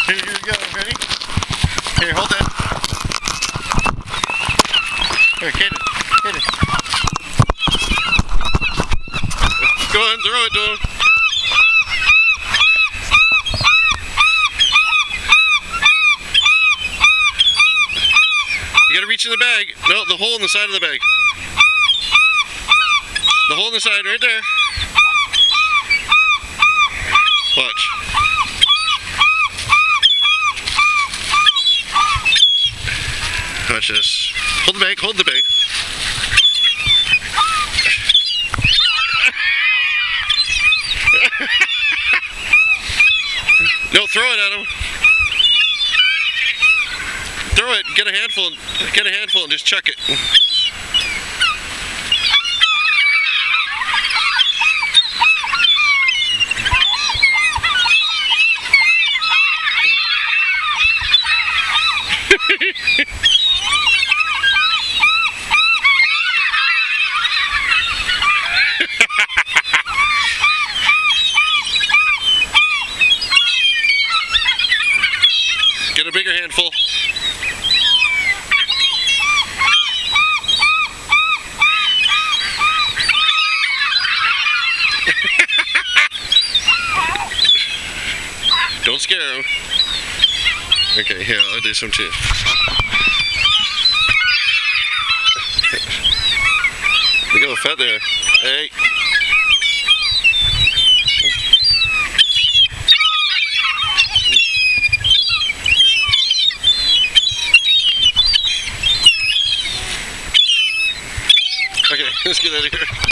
Here we go. Ready? Here, hold that. Here, Kaden. Kaden. Go ahead and throw it to him. You gotta reach in the bag. No, the hole in the side of the bag. The hole in the side, right there. Watch. Watch this. Hold the bag, hold the bag. No, throw it at him. Throw it, get a handful and just chuck it. Get a bigger handful. Don't scare him. Okay, here, I'll do some too. Look at the fat there. Hey. Okay, let's get out of here.